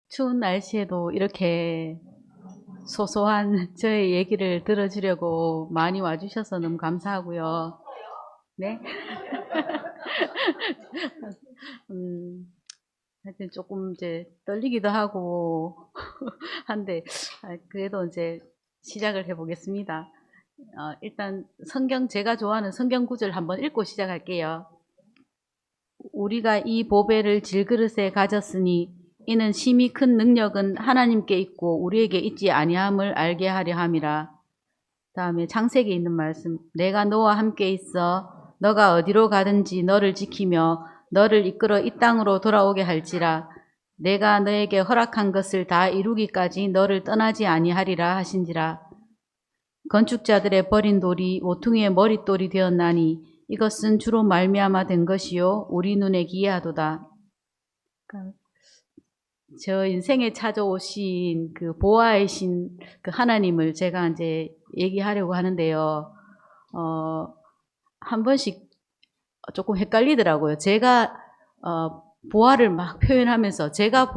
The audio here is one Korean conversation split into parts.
추운 날씨에도 이렇게 소소한 저의 얘기를 들어주려고 많이 와주셔서 너무 감사하고요. 네? 음, 하여튼 조금 이제 떨리기도 하고 한데, 그래도 이제 시작을 해보겠습니다. 일단 제가 좋아하는 성경 구절 한번 읽고 시작할게요. 우리가 이 보배를 질그릇에 가졌으니 이는 심히 큰 능력은 하나님께 있고 우리에게 있지 아니함을 알게 하려 함이라. 다음에 창세기에 있는 말씀. 내가 너와 함께 있어 너가 어디로 가든지 너를 지키며 너를 이끌어 이 땅으로 돌아오게 할지라. 내가 너에게 허락한 것을 다 이루기까지 너를 떠나지 아니하리라 하신지라. 건축자들의 버린 돌이 모퉁이의 머릿돌이 되었나니 이것은 주로 말미암아 된 것이요 우리 눈에 기이하도다. 저 인생에 찾아오신 그 보아의 신 그 하나님을 제가 이제 얘기하려고 하는데요. 한 번씩 조금 헷갈리더라고요. 제가 보아를 막 표현하면서 제가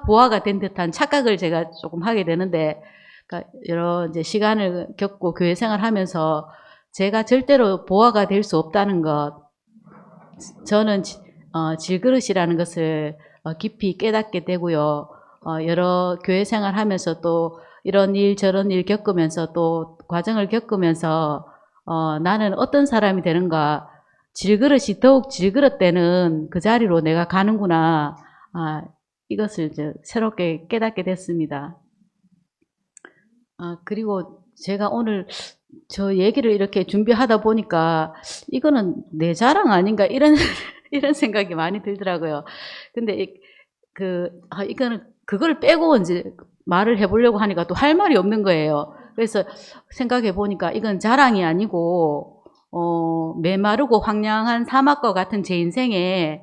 보아가 된 듯한 착각을 제가 조금 하게 되는데, 그러니까 여러 이제 시간을 겪고 교회 생활하면서 제가 절대로 보아가 될 수 없다는 것, 저는 질그릇이라는 것을 깊이 깨닫게 되고요. 여러 교회 생활하면서 또 이런 일 저런 일 겪으면서 또 과정을 겪으면서 나는 어떤 사람이 되는가, 질그릇이 더욱 질그릇되는 그 자리로 내가 가는구나. 이것을 이제 새롭게 깨닫게 됐습니다. 그리고 제가 오늘 저 얘기를 이렇게 준비하다 보니까 이거는 내 자랑 아닌가 이런 이런 생각이 많이 들더라고요. 근데 이거는 그걸 빼고 이제 말을 해보려고 하니까 또 할 말이 없는 거예요. 그래서 생각해 보니까 이건 자랑이 아니고 메마르고 황량한 사막과 같은 제 인생에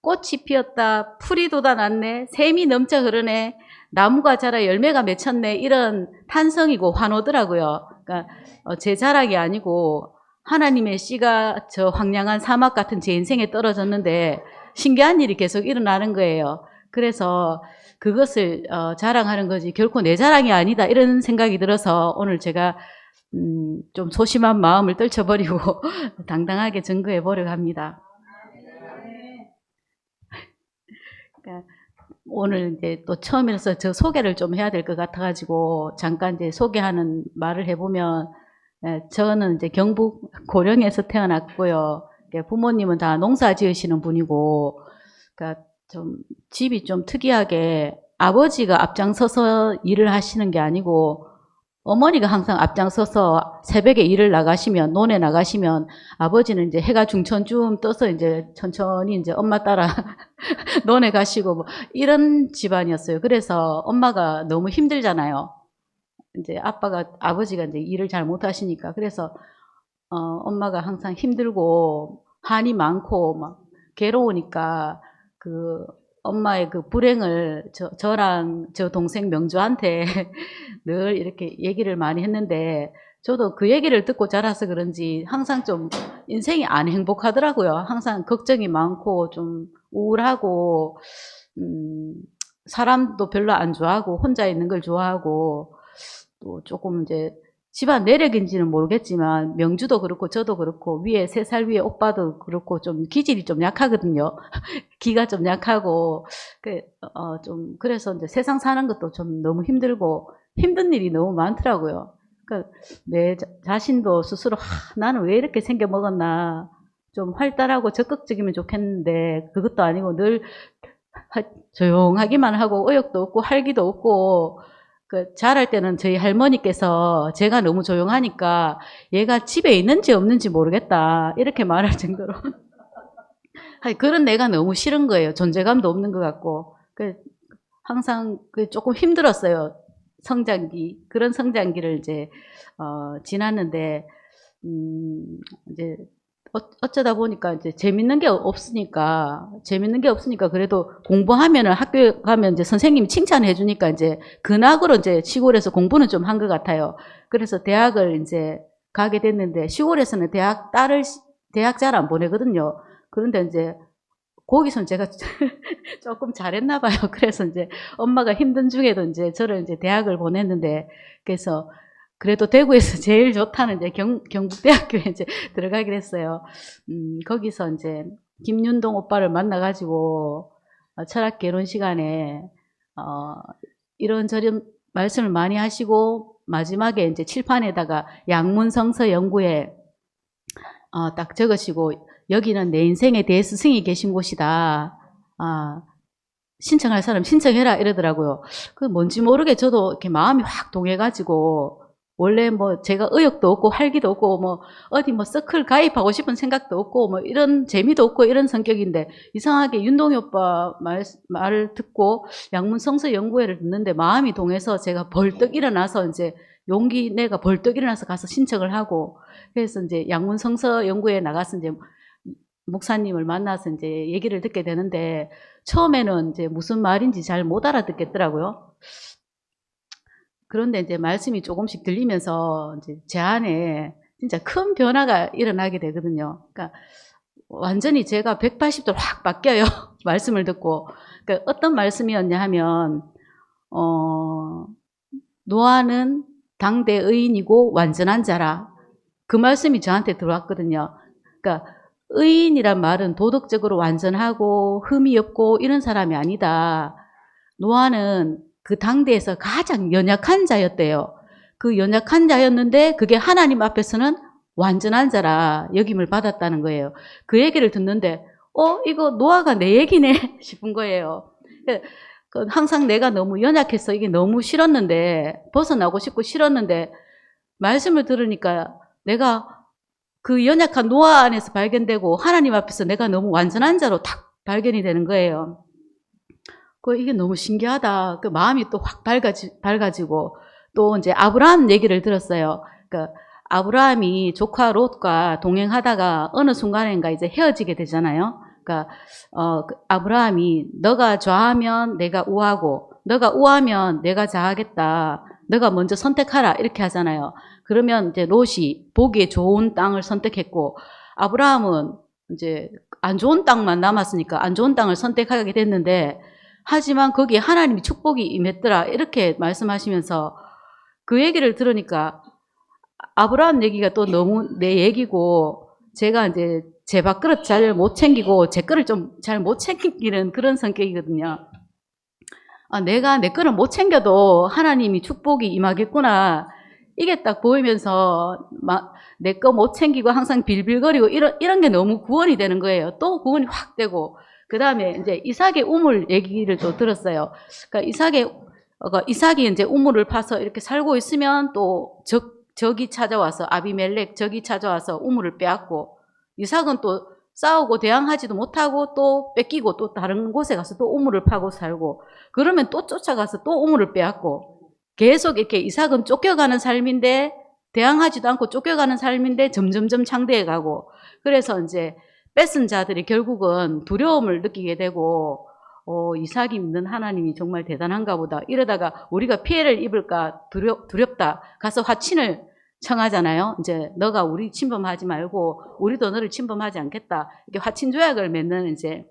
꽃이 피었다, 풀이 돋아났네, 샘이 넘쳐 흐르네, 나무가 자라 열매가 맺혔네, 이런 탄성이고 환호더라고요. 그러니까 제 자랑이 아니고 하나님의 씨가 저 황량한 사막 같은 제 인생에 떨어졌는데 신기한 일이 계속 일어나는 거예요. 그래서 그것을 자랑하는 거지 결코 내 자랑이 아니다 이런 생각이 들어서 오늘 제가 좀 소심한 마음을 떨쳐버리고 당당하게 증거해 보려고 합니다. 그러니까 오늘 이제 또 처음이라서 저 소개를 좀 해야 될 것 같아가지고 잠깐 이제 소개하는 말을 해보면, 저는 이제 경북 고령에서 태어났고요. 부모님은 다 농사 지으시는 분이고, 그러니까 좀 집이 좀 특이하게 아버지가 앞장서서 일을 하시는 게 아니고 어머니가 항상 앞장서서 새벽에 일을 나가시면, 논에 나가시면 아버지는 이제 해가 중천쯤 떠서 이제 천천히 이제 엄마 따라 논에 가시고 뭐 이런 집안이었어요. 그래서 엄마가 너무 힘들잖아요. 이제 아버지가 이제 일을 잘 못하시니까. 그래서 엄마가 항상 힘들고 한이 많고 막 괴로우니까 그 엄마의 그 불행을 저랑 저 동생 명주한테 늘 이렇게 얘기를 많이 했는데, 저도 그 얘기를 듣고 자라서 그런지 항상 좀 인생이 안 행복하더라고요. 항상 걱정이 많고 좀 우울하고, 사람도 별로 안 좋아하고 혼자 있는 걸 좋아하고, 또 조금 이제 집안 내력인지는 모르겠지만 명주도 그렇고 저도 그렇고 위에 3살 위에 오빠도 그렇고 좀 기질이 좀 약하거든요. 기가 좀 약하고 좀 그래서 이제 세상 사는 것도 좀 너무 힘들고 힘든 일이 너무 많더라고요. 그러니까 내 자신도 스스로 나는 왜 이렇게 생겨 먹었나, 좀 활달하고 적극적이면 좋겠는데 그것도 아니고 늘 조용하기만 하고 의욕도 없고 활기도 없고, 자랄 때는 저희 할머니께서 제가 너무 조용하니까 얘가 집에 있는지 없는지 모르겠다 이렇게 말할 정도로 그런 내가 너무 싫은 거예요. 존재감도 없는 것 같고. 항상 조금 힘들었어요. 그런 성장기를 이제 지났는데 이제 어쩌다 보니까 이제 재밌는 게 없으니까 그래도 공부하면은 학교에 가면 이제 선생님이 칭찬해 주니까 이제 근학으로 이제 시골에서 공부는 좀 한 것 같아요. 그래서 대학을 이제 가게 됐는데, 시골에서는 대학 잘 안 보내거든요. 그런데 이제 거기서 제가 조금 잘했나 봐요. 그래서 이제 엄마가 힘든 중에도 이제 저를 이제 대학을 보냈는데, 그래서 그래도 대구에서 제일 좋다는 이제 경북대학교에 이제 들어가게 됐어요. 거기서 이제 김윤동 오빠를 만나가지고 철학 개론 시간에 이런저런 말씀을 많이 하시고, 마지막에 이제 칠판에다가 양문성서 연구에 딱 적으시고, 여기는 내 인생에 대해 스승이 계신 곳이다. 신청할 사람 신청해라 이러더라고요. 그 뭔지 모르게 저도 이렇게 마음이 확 동해가지고, 원래 뭐 제가 의욕도 없고 활기도 없고 뭐 어디 뭐 서클 가입하고 싶은 생각도 없고 뭐 이런 재미도 없고 이런 성격인데, 이상하게 윤동이 오빠 말을 듣고 양문성서 연구회를 듣는데 마음이 동해서 제가 벌떡 일어나서 이제 용기 내가 벌떡 일어나서 가서 신청을 하고, 그래서 이제 양문성서 연구회에 나가서 이제 목사님을 만나서 이제 얘기를 듣게 되는데, 처음에는 이제 무슨 말인지 잘 못 알아듣겠더라고요. 그런데 이제 말씀이 조금씩 들리면서 이제 제 안에 진짜 큰 변화가 일어나게 되거든요. 그러니까 완전히 제가 180도 확 바뀌어요. 말씀을 듣고. 그러니까 어떤 말씀이었냐 하면, 노아는 당대 의인이고 완전한 자라. 그 말씀이 저한테 들어왔거든요. 그러니까 의인이란 말은 도덕적으로 완전하고 흠이 없고 이런 사람이 아니다. 노아는 그 당대에서 가장 연약한 자였대요. 그 연약한 자였는데 그게 하나님 앞에서는 완전한 자라 여김을 받았다는 거예요. 그 얘기를 듣는데 이거 노아가 내 얘기네 싶은 거예요. 항상 내가 너무 연약해서 이게 너무 싫었는데, 벗어나고 싶고 싫었는데, 말씀을 들으니까 내가 그 연약한 노아 안에서 발견되고 하나님 앞에서 내가 너무 완전한 자로 탁 발견이 되는 거예요. 이게 너무 신기하다. 그 마음이 또 확 밝아지고, 또 이제 아브라함 얘기를 들었어요. 그러니까 아브라함이 조카 롯과 동행하다가 어느 순간인가 이제 헤어지게 되잖아요. 그러니까 아브라함이 너가 좌하면 내가 우하고, 너가 우하면 내가 좌하겠다. 너가 먼저 선택하라 이렇게 하잖아요. 그러면 이제 롯이 보기에 좋은 땅을 선택했고, 아브라함은 이제 안 좋은 땅만 남았으니까 안 좋은 땅을 선택하게 됐는데, 하지만 거기에 하나님이 축복이 임했더라 이렇게 말씀하시면서, 그 얘기를 들으니까 아브라함 얘기가 또 너무 내 얘기고, 제가 이제 제 밥그릇 잘 못 챙기고 제 거를 좀 잘 못 챙기는 그런 성격이거든요. 내가 내 거를 못 챙겨도 하나님이 축복이 임하겠구나, 이게 딱 보이면서 내 거 못 챙기고 항상 빌빌거리고 이런 게 너무 구원이 되는 거예요. 또 구원이 확 되고, 그 다음에 이제 이삭의 우물 얘기를 또 들었어요. 그러니까 이삭이 이제 우물을 파서 이렇게 살고 있으면 또 적이 찾아와서, 아비멜렉 적이 찾아와서 우물을 빼앗고, 이삭은 또 싸우고 대항하지도 못하고 또 뺏기고 또 다른 곳에 가서 또 우물을 파고 살고, 그러면 또 쫓아가서 또 우물을 빼앗고, 계속 이렇게 이삭은 쫓겨가는 삶인데, 대항하지도 않고 쫓겨가는 삶인데 점점점 창대해 가고, 그래서 이제 뺏은 자들이 결국은 두려움을 느끼게 되고, 이삭이 믿는 하나님이 정말 대단한가 보다. 이러다가 우리가 피해를 입을까 두렵다. 가서 화친을 청하잖아요. 이제 너가 우리 침범하지 말고 우리도 너를 침범하지 않겠다. 이렇게 화친 조약을 맺는 이제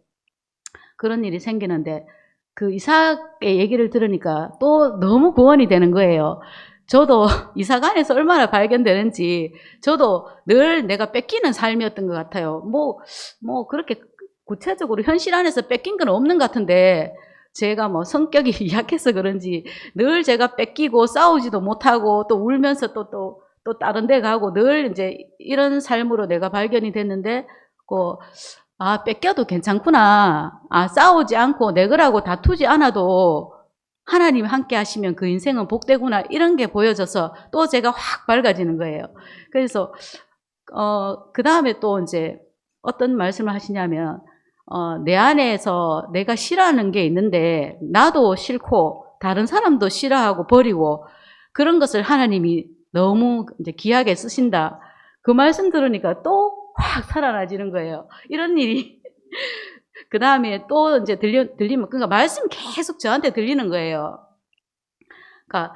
그런 일이 생기는데, 그 이삭의 얘기를 들으니까 또 너무 구원이 되는 거예요. 저도 이삭 안에서 얼마나 발견되는지, 저도 늘 내가 뺏기는 삶이었던 것 같아요. 뭐 그렇게 구체적으로 현실 안에서 뺏긴 건 없는 것 같은데, 제가 뭐 성격이 약해서 그런지 늘 제가 뺏기고 싸우지도 못하고 또 울면서 또 다른 데 가고 늘 이제 이런 삶으로 내가 발견이 됐는데, 뺏겨도 괜찮구나. 싸우지 않고 내 거라고 다투지 않아도 하나님이 함께 하시면 그 인생은 복되구나. 이런 게 보여져서 또 제가 확 밝아지는 거예요. 그래서, 그 다음에 또 이제 어떤 말씀을 하시냐면, 내 안에서 내가 싫어하는 게 있는데, 나도 싫고, 다른 사람도 싫어하고 버리고, 그런 것을 하나님이 너무 이제 귀하게 쓰신다. 그 말씀 들으니까 또 확 살아나지는 거예요. 이런 일이. 그 다음에 또 이제 들리면, 그러니까 말씀 계속 저한테 들리는 거예요. 그러니까,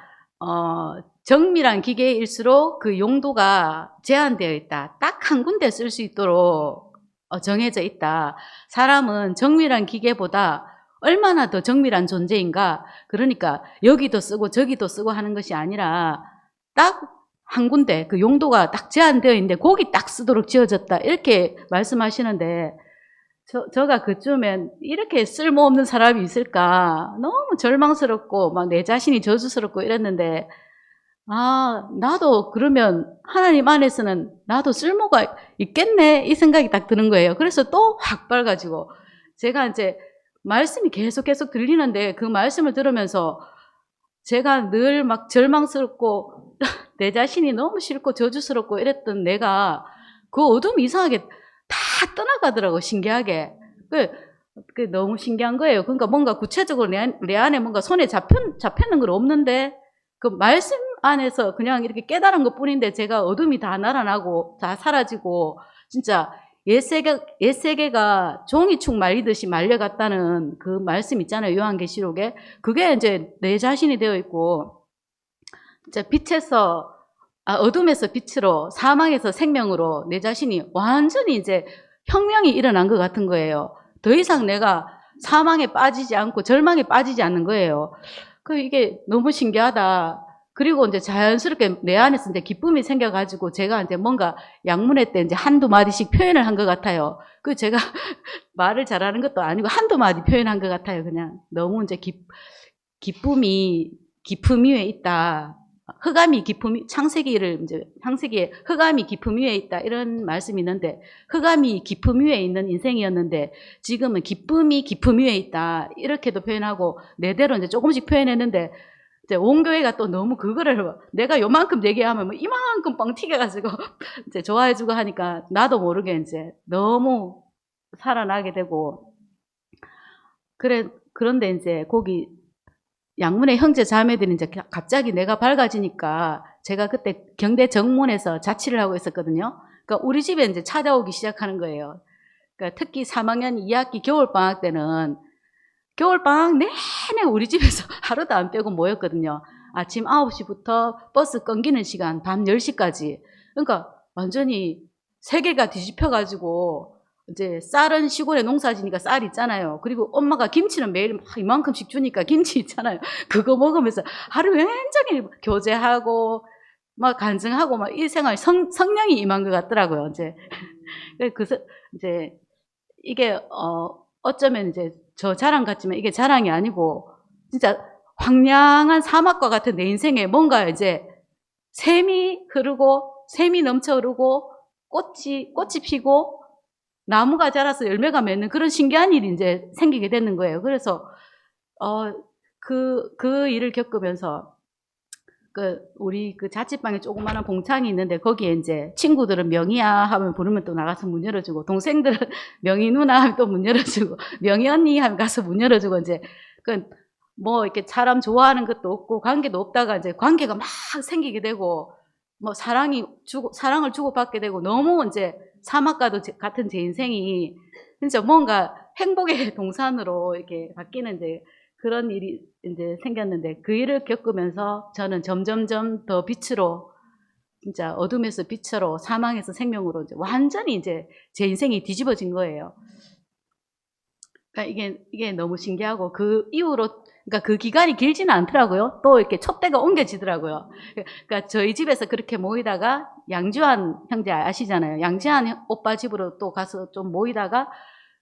정밀한 기계일수록 그 용도가 제한되어 있다. 딱 한 군데 쓸 수 있도록 정해져 있다. 사람은 정밀한 기계보다 얼마나 더 정밀한 존재인가. 그러니까 여기도 쓰고 저기도 쓰고 하는 것이 아니라 딱 한 군데 그 용도가 딱 제한되어 있는데 거기 딱 쓰도록 지어졌다. 이렇게 말씀하시는데 저가 그쯤엔 이렇게 쓸모없는 사람이 있을까 너무 절망스럽고 막 내 자신이 저주스럽고 이랬는데 나도 그러면 하나님 안에서는 나도 쓸모가 있겠네 이 생각이 딱 드는 거예요. 그래서 또 확 밝아지고 제가 이제 말씀이 계속 들리는데 그 말씀을 들으면서 제가 늘 막 절망스럽고 내 자신이 너무 싫고 저주스럽고 이랬던 내가 그 어둠이 이상하게 다 떠나가더라고. 신기하게. 그 너무 신기한 거예요. 그러니까 뭔가 구체적으로 내 안에 뭔가 손에 잡혔는 건 없는데 그 말씀 안에서 그냥 이렇게 깨달은 것 뿐인데 제가 어둠이 다 날아나고 다 사라지고 진짜 옛세계가 종이축 말리듯이 말려갔다는 그 말씀 있잖아요. 요한계시록에. 그게 이제 내 자신이 되어 있고 진짜 어둠에서 빛으로 사망에서 생명으로 내 자신이 완전히 이제 혁명이 일어난 것 같은 거예요. 더 이상 내가 사망에 빠지지 않고 절망에 빠지지 않는 거예요. 이게 너무 신기하다. 그리고 이제 자연스럽게 내 안에서 이제 기쁨이 생겨가지고 제가 이제 뭔가 양문회 때 이제 한두 마디씩 표현을 한 것 같아요. 제가 말을 잘하는 것도 아니고 한두 마디 표현한 것 같아요. 그냥 너무 이제 기쁨이 기품 위에 있다. 흑암이 창세기에 흑암이 기품 위에 있다 이런 말씀이 있는데 흑암이 기품 위에 있는 인생이었는데 지금은 기쁨이 기품 위에 있다 이렇게도 표현하고 내대로 이제 조금씩 표현했는데 이제 온 교회가 또 너무 그거를 내가 요만큼 얘기하면 뭐 이만큼 뻥 튀겨가지고 이제 좋아해주고 하니까 나도 모르게 이제 너무 살아나게 되고 그런데 이제 거기 양문의 형제 자매들이 이제 갑자기 내가 밝아지니까 제가 그때 경대 정문에서 자취를 하고 있었거든요. 그러니까 우리 집에 이제 찾아오기 시작하는 거예요. 그러니까 특히 3학년 2학기 겨울방학 때는 겨울방학 내내 우리 집에서 하루도 안 빼고 모였거든요. 아침 9시부터 버스 끊기는 시간 밤 10시까지. 그러니까 완전히 세계가 뒤집혀가지고 이제 쌀은 시골에 농사지니까 쌀 있잖아요. 그리고 엄마가 김치는 매일 막 이만큼씩 주니까 김치 있잖아요. 그거 먹으면서 하루 온종일 교제하고 막 간증하고 막 이 생활 성령이 임한 것 같더라고요. 이제 이게 어쩌면 이제 저 자랑 같지만 이게 자랑이 아니고 진짜 황량한 사막과 같은 내 인생에 뭔가 이제 샘이 넘쳐 흐르고 꽃이 피고 나무가 자라서 열매가 맺는 그런 신기한 일이 이제 생기게 되는 거예요. 그래서 그 일을 겪으면서 우리 자취방에 조그마한 공창이 있는데 거기에 이제 친구들은 명희야 하면 부르면 또 나가서 문 열어주고 동생들은 명희 누나 하면 또 문 열어주고 명희 언니 하면 가서 문 열어주고 이제 뭐 이렇게 사람 좋아하는 것도 없고 관계도 없다가 이제 관계가 막 생기게 되고 뭐 사랑을 주고받게 되고 너무 이제 사막과도 같은 제 인생이 진짜 뭔가 행복의 동산으로 이렇게 바뀌는 이제 그런 일이 이제 생겼는데 그 일을 겪으면서 저는 점점점 더 빛으로 진짜 어둠에서 빛으로 사망에서 생명으로 이제 완전히 이제 제 인생이 뒤집어진 거예요. 그러니까 이게 너무 신기하고 그 이후로 그러니까 그 기간이 길지는 않더라고요. 또 이렇게 촛대가 옮겨지더라고요. 그러니까 저희 집에서 그렇게 모이다가 양지환 형제 아시잖아요. 양지환 오빠 집으로 또 가서 좀 모이다가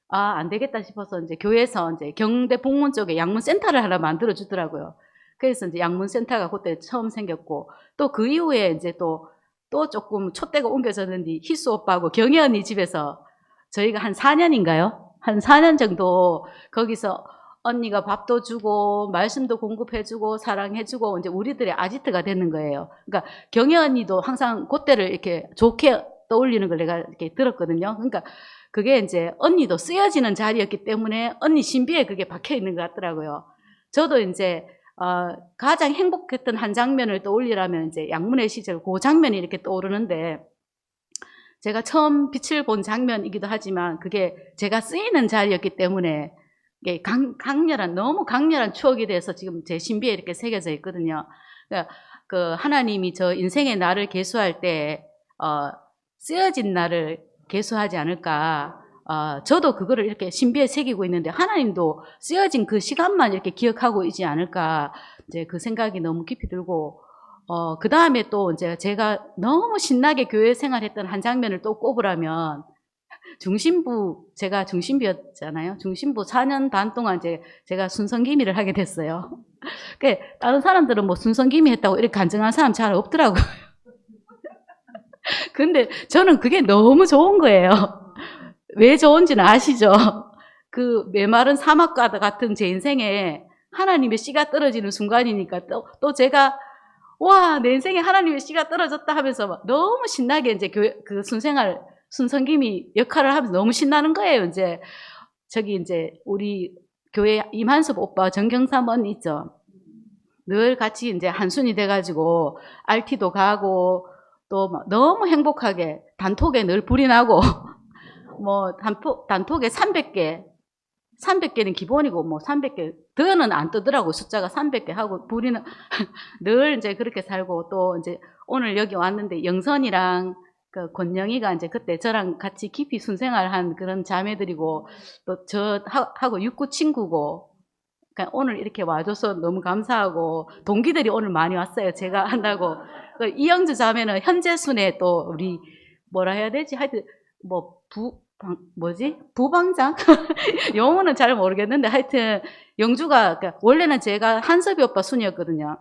안 되겠다 싶어서 이제 교회에서 이제 경대 북문 쪽에 양문센터를 하나 만들어 주더라고요. 그래서 이제 양문센터가 그때 처음 생겼고 또 그 이후에 이제 또 조금 촛대가 옮겨졌는데 희수 오빠하고 경희 언니 집에서 저희가 한 4년인가요? 한 4년 정도 거기서 언니가 밥도 주고 말씀도 공급해주고 사랑해주고 이제 우리들의 아지트가 되는 거예요. 그러니까 경희 언니도 항상 그때를 이렇게 좋게 떠올리는 걸 내가 이렇게 들었거든요. 그러니까 그게 이제 언니도 쓰여지는 자리였기 때문에 언니 신비에 그게 박혀 있는 것 같더라고요. 저도 이제 가장 행복했던 한 장면을 떠올리라면 이제 양문의 시절 그 장면이 이렇게 떠오르는데 제가 처음 빛을 본 장면이기도 하지만 그게 제가 쓰이는 자리였기 때문에 너무 강렬한 추억이 돼서 지금 제 신비에 이렇게 새겨져 있거든요. 그러니까 하나님이 저 인생의 나를 계수할 때 쓰여진 나를 계수하지 않을까. 저도 그거를 이렇게 신비에 새기고 있는데 하나님도 쓰여진 그 시간만 이렇게 기억하고 있지 않을까 이제 그 생각이 너무 깊이 들고 그 다음에 또 이제 제가 너무 신나게 교회 생활했던 한 장면을 또 꼽으라면 제가 중심부였잖아요. 중심부 4년 반 동안 제가 순선기미를 하게 됐어요. 다른 사람들은 뭐 순선기미 했다고 이렇게 간증한 사람 잘 없더라고요. 근데 저는 그게 너무 좋은 거예요. 왜 좋은지는 아시죠? 그 메마른 사막과 같은 제 인생에 하나님의 씨가 떨어지는 순간이니까 또 제가 와, 내 인생에 하나님의 씨가 떨어졌다 하면서 너무 신나게 이제 그 순선김이 역할을 하면서 너무 신나는 거예요. 이제 우리 교회 임한섭 오빠 정경삼 언니 있죠. 늘 같이 이제 한순이 돼가지고 RT도 가고 또 너무 행복하게 단톡에 늘 불이 나고 뭐 단톡에 300개는 기본이고 뭐 300개 더는 안 뜨더라고. 숫자가 300개 하고 불이는 늘 이제 그렇게 살고 또 이제 오늘 여기 왔는데 영선이랑 그 권영이가 이제 그때 저랑 같이 깊이 순생활한 그런 자매들이고 또 저하고 육구 친구고 그러니까 오늘 이렇게 와줘서 너무 감사하고 동기들이 오늘 많이 왔어요. 제가 한다고. 이영주 자매는 현재 순에 또 우리 뭐라 해야 되지? 하여튼 뭐 부방장? 영어는 잘 모르겠는데 하여튼 영주가 그러니까 원래는 제가 한섭이 오빠 순이었거든요.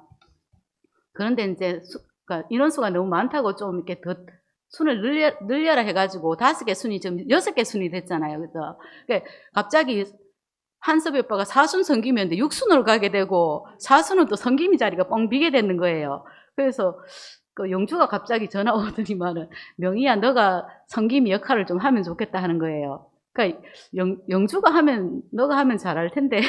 그런데 이제 그러니까 인원수가 너무 많다고 좀 이렇게 더 순을 늘려라 해가지고 5개 순이 지금 6개 순이 됐잖아요. 그래서 그러니까 갑자기 한섭이 오빠가 4순 성김이었는데 6순으로 가게 되고 4순은 또 성김이 자리가 뻥 비게 되는 거예요. 그래서 그 영주가 갑자기 전화 오더니만은 명희야 너가 성김이 역할을 좀 하면 좋겠다 하는 거예요. 그러니까 영주가 너가 하면 잘할 텐데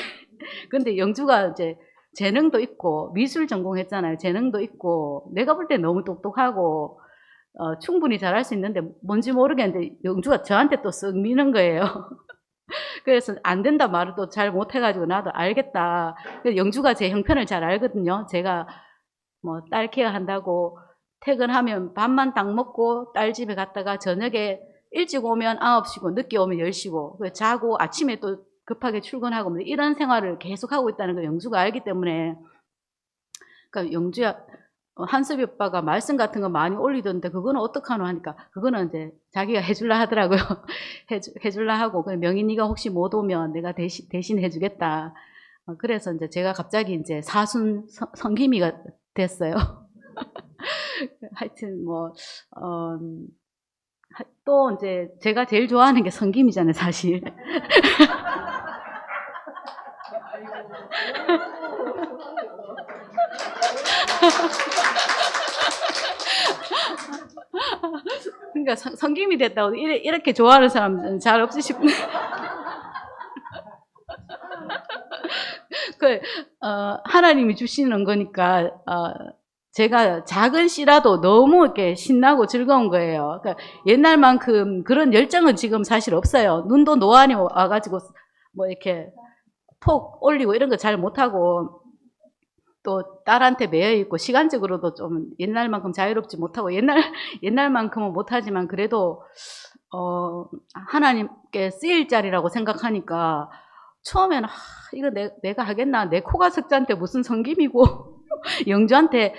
근데 영주가 이제 재능도 있고 미술 전공했잖아요. 재능도 있고 내가 볼 때 너무 똑똑하고 충분히 잘할 수 있는데 뭔지 모르겠는데 영주가 저한테 또 쓱 미는 거예요. 그래서 안 된다 말을 또 잘 못해가지고 나도 알겠다. 영주가 제 형편을 잘 알거든요. 제가 뭐 딸 케어 한다고 퇴근하면 밥만 딱 먹고 딸 집에 갔다가 저녁에 일찍 오면 9시고 늦게 오면 10시고 자고 아침에 또 급하게 출근하고 뭐 이런 생활을 계속하고 있다는 걸 영주가 알기 때문에 그러니까 영주야 한섭이 오빠가 말씀 같은 거 많이 올리던데 그거는 어떡하노 하니까 그거는 이제 자기가 해줄라 하더라고요. 해줄라 하고 명희 네가 혹시 못 오면 내가 대신 해주겠다. 그래서 이제 제가 갑자기 이제 사순 성김이가 됐어요. 하여튼 또 이제 제가 제일 좋아하는 게 성김이잖아요, 사실. 그러니까 성김이 됐다고 이렇게 좋아하는 사람은 잘 없지 싶네. 하나님이 주시는 거니까 제가 작은 씨라도 너무 이렇게 신나고 즐거운 거예요. 그러니까 옛날만큼 그런 열정은 지금 사실 없어요. 눈도 노안이 와가지고 뭐 이렇게 톡 올리고 이런 거 잘 못하고 또 딸한테 매여 있고 시간적으로도 좀 옛날만큼 자유롭지 못하고 옛날만큼은 못하지만 그래도 하나님께 쓰일 자리라고 생각하니까 처음에는 이거 내가 하겠나 내 코가 석자한테 무슨 성김이고 영주한테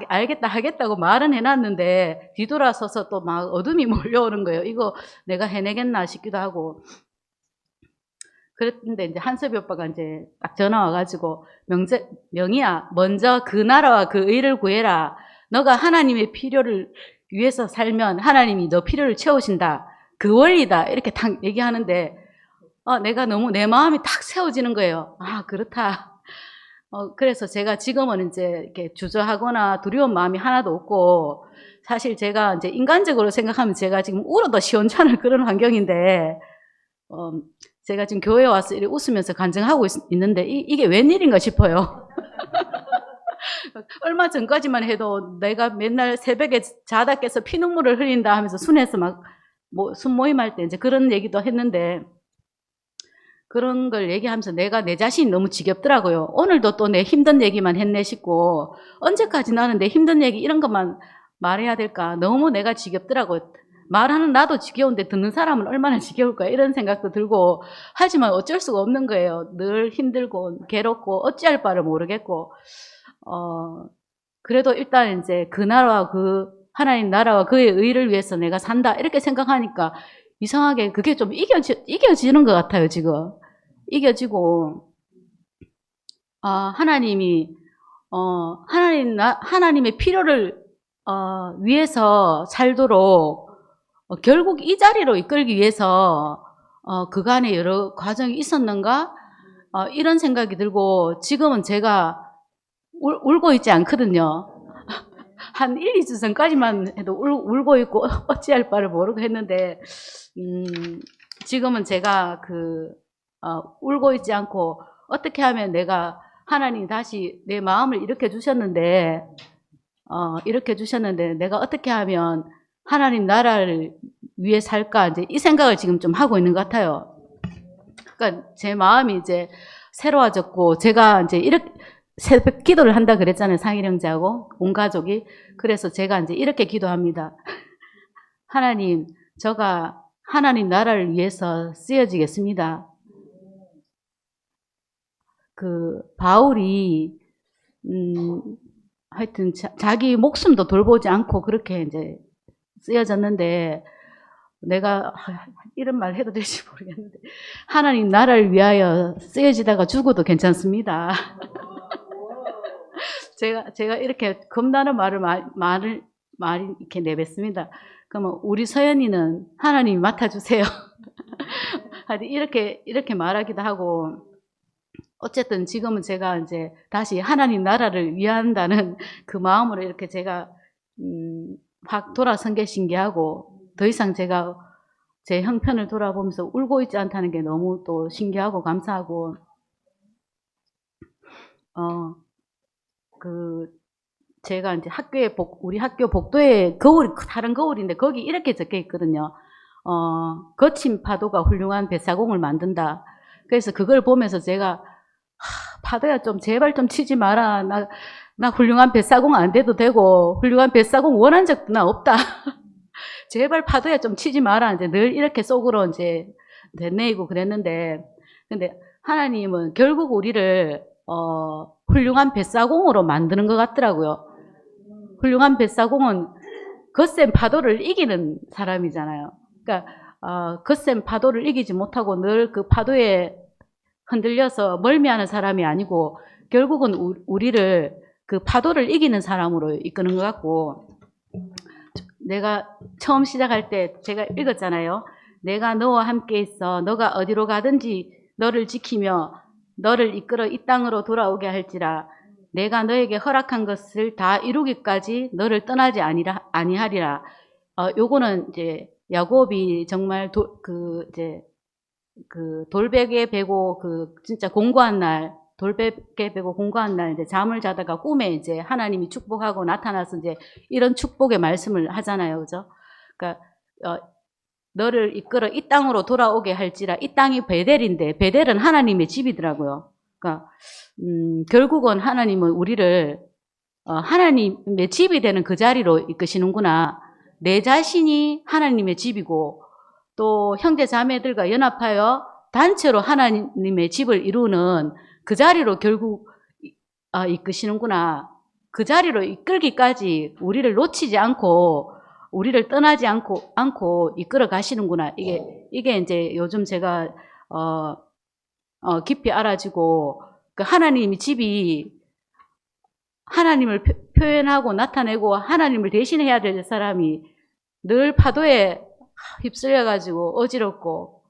알겠다 하겠다고 말은 해놨는데 뒤돌아서서 또 막 어둠이 몰려오는 거예요. 이거 내가 해내겠나 싶기도 하고 그랬는데 이제 한섭이 오빠가 이제 딱 전화 와가지고 명희야 먼저 그 나라와 그 의를 구해라. 너가 하나님의 필요를 위해서 살면 하나님이 너 필요를 채우신다. 그 원리다. 이렇게 딱 얘기하는데 내가 너무 내 마음이 딱 세워지는 거예요. 그렇다. 그래서 제가 지금은 이제 이렇게 주저하거나 두려운 마음이 하나도 없고 사실 제가 이제 인간적으로 생각하면 제가 지금 울어도 시원찮을 그런 환경인데 제가 지금 교회에 와서 이렇게 웃으면서 간증하고 있는데 이게 웬일인가 싶어요. 얼마 전까지만 해도 내가 맨날 새벽에 자다 깨서 피눈물을 흘린다 하면서 순회에서 막 순모임할 때 이제 그런 얘기도 했는데 그런 걸 얘기하면서 내 자신이 너무 지겹더라고요. 오늘도 또 내 힘든 얘기만 했네 싶고 언제까지 나는 내 힘든 얘기 이런 것만 말해야 될까 너무 내가 지겹더라고요. 말하는 나도 지겨운데 듣는 사람은 얼마나 지겨울까 이런 생각도 들고 하지만 어쩔 수가 없는 거예요. 늘 힘들고 괴롭고 어찌할 바를 모르겠고 그래도 일단 이제 그 나라와 그 하나님 나라와 그의 의를 위해서 내가 산다 이렇게 생각하니까 이상하게 그게 좀 이겨지는 것 같아요. 지금 이겨지고 하나님이 하나님의 필요를 위해서 살도록 결국 이 자리로 이끌기 위해서 그간에 여러 과정이 있었는가 이런 생각이 들고 지금은 제가 울고 있지 않거든요. 한 1, 2주 전까지만 해도 울고 있고 어찌할 바를 모르고 했는데 지금은 제가 울고 있지 않고 어떻게 하면 내가 하나님이 다시 내 마음을 일으켜 주셨는데 내가 어떻게 하면 하나님 나라를 위해 살까 이제 이 생각을 지금 좀 하고 있는 것 같아요. 그러니까 제 마음이 이제 새로워졌고 제가 이제 이렇게 새벽 기도를 한다 그랬잖아요. 상일 형제하고 온 가족이. 그래서 제가 이제 이렇게 기도합니다. 하나님, 저가 하나님 나라를 위해서 쓰여지겠습니다. 바울이 하여튼 자기 목숨도 돌보지 않고 그렇게 이제 쓰여졌는데 내가 이런 말 해도 될지 모르겠는데 하나님 나라를 위하여 쓰여지다가 죽어도 괜찮습니다. 제가 이렇게 겁나는 말을 이렇게 내뱉습니다. 그러면 우리 서연이는 하나님이 맡아주세요. 이렇게 말하기도 하고 어쨌든 지금은 제가 이제 다시 하나님 나라를 위한다는 그 마음으로 이렇게 제가 확 돌아선 게 신기하고 더 이상 제가 제 형편을 돌아보면서 울고 있지 않다는 게 너무 또 신기하고 감사하고 제가 이제 우리 학교 복도에 다른 거울인데 거기 이렇게 적혀 있거든요. 거친 파도가 훌륭한 뱃사공을 만든다. 그래서 그걸 보면서 제가 파도야 좀 제발 좀 치지 마라. 나 훌륭한 뱃사공 안 돼도 되고 훌륭한 뱃사공 원한 적도 나 없다. 제발 파도야 좀 치지 마라. 이제 늘 이렇게 속으로 이제 내내이고 그랬는데 근데 하나님은 결국 우리를 훌륭한 뱃사공으로 만드는 것 같더라고요. 훌륭한 뱃사공은 거센 파도를 이기는 사람이잖아요. 그러니까 거센 파도를 이기지 못하고 늘 그 파도에 흔들려서 멀미하는 사람이 아니고 결국은 우리를 그 파도를 이기는 사람으로 이끄는 것 같고 내가 처음 시작할 때 제가 읽었잖아요. 내가 너와 함께 있어 너가 어디로 가든지 너를 지키며 너를 이끌어 이 땅으로 돌아오게 할지라 내가 너에게 허락한 것을 다 이루기까지 너를 떠나지 아니하리라. 요거는 이제 야곱이 정말 돌베개 베고 진짜 공고한 날 돌베개 베고 공고한 날 이제 잠을 자다가 꿈에 이제 하나님이 축복하고 나타나서 이제 이런 축복의 말씀을 하잖아요. 그죠? 그러니까 너를 이끌어 이 땅으로 돌아오게 할지라. 이 땅이 베델인데 베델은 하나님의 집이더라고요. 그러니까 결국은 하나님은 우리를 하나님의 집이 되는 그 자리로 이끄시는구나. 내 자신이 하나님의 집이고 또 형제 자매들과 연합하여 단체로 하나님의 집을 이루는 그 자리로 결국 이끄시는구나. 그 자리로 이끌기까지 우리를 놓치지 않고 우리를 떠나지 않고 이끌어 가시는구나. 이게 이제 요즘 제가 깊이 알아지고 그 하나님의 집이 하나님을 표현하고 나타내고 하나님을 대신해야 될 사람이 늘 파도에 휩쓸려가지고 어지럽고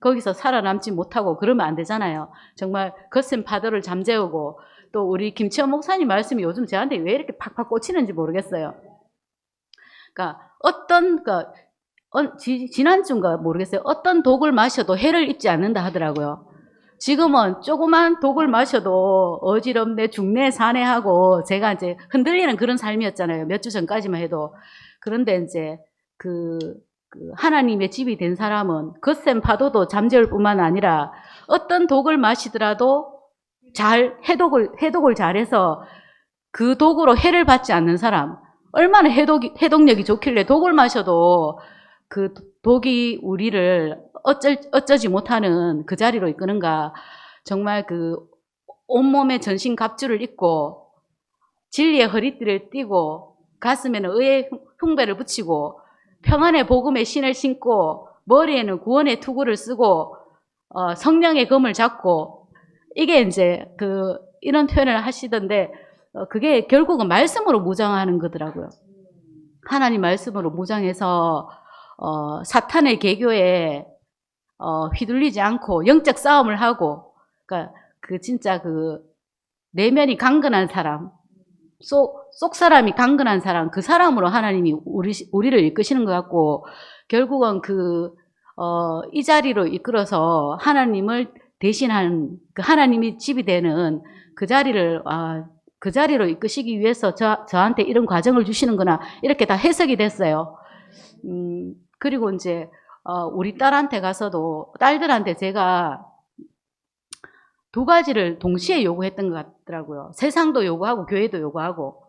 거기서 살아남지 못하고 그러면 안 되잖아요. 정말 거센 파도를 잠재우고 또 우리 김치현 목사님 말씀이 요즘 저한테 왜 이렇게 팍팍 꽂히는지 모르겠어요. 그러니까 지난주인가 모르겠어요. 어떤 독을 마셔도 해를 입지 않는다 하더라고요. 지금은 조그만 독을 마셔도 어지럽네, 죽네, 사네 하고 제가 이제 흔들리는 그런 삶이었잖아요. 몇 주 전까지만 해도. 그런데 이제 하나님의 집이 된 사람은 거센 파도도 잠재울 뿐만 아니라 어떤 독을 마시더라도 해독을 잘해서 그 독으로 해를 받지 않는 사람. 얼마나 해독력이 좋길래 독을 마셔도 그 독이 우리를 어쩌지 못하는 그 자리로 이끄는가. 정말 그 온몸에 전신 갑주를 입고 진리의 허리띠를 띠고 가슴에는 의의 흉배를 붙이고 평안의 복음의 신을 신고 머리에는 구원의 투구를 쓰고 성령의 검을 잡고 이게 이제 이런 표현을 하시던데 그게 결국은 말씀으로 무장하는 거더라고요. 하나님 말씀으로 무장해서 사탄의 계교에 휘둘리지 않고 영적 싸움을 하고, 그러니까 진짜 내면이 강건한 사람, 속 사람이 강건한 사람, 그 사람으로 하나님이 우리를 이끄시는 것 같고, 결국은 이 자리로 이끌어서 하나님을 대신한 하나님이 집이 되는 그 자리로 이끄시기 위해서 저한테 이런 과정을 주시는구나, 이렇게 다 해석이 됐어요. 그리고 이제 우리 딸한테 가서도 딸들한테 제가 두 가지를 동시에 요구했던 것 같더라고요. 세상도 요구하고 교회도 요구하고.